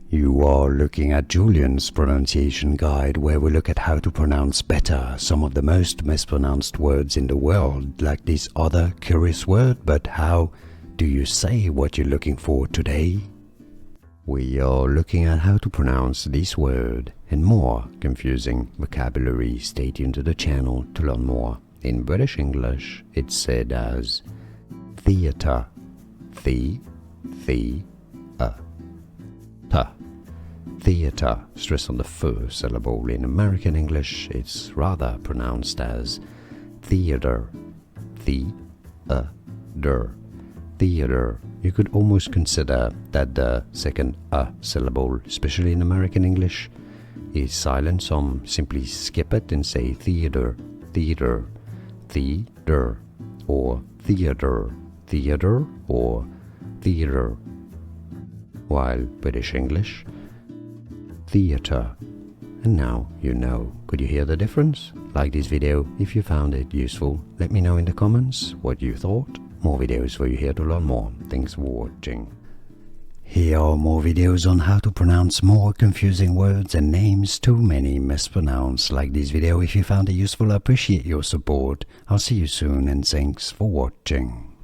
You are looking at Julian's pronunciation guide, where we look at how to pronounce better some of the most mispronounced words in the world, like this other curious word. But how do you say what you're looking for today? We are looking at how to pronounce this word and more confusing vocabulary. Stay tuned to the channel to learn more. In British English, it's said as theatre, theatre, stress on the first syllable. In American English, it's rather pronounced as theater, theater. You could almost consider that the second syllable, especially in American English, is silent. Some simply skip it and say theater, or theater, or theater. While British English, theater. And now you know. Could you hear the difference? Like this video if you found it useful. Let me know in the comments what you thought. More videos for you here to learn more. Thanks for watching. Here are more videos on how to pronounce more confusing words and names too many mispronounced. Like this video if you found it useful. I appreciate your support. I'll see you soon and thanks for watching.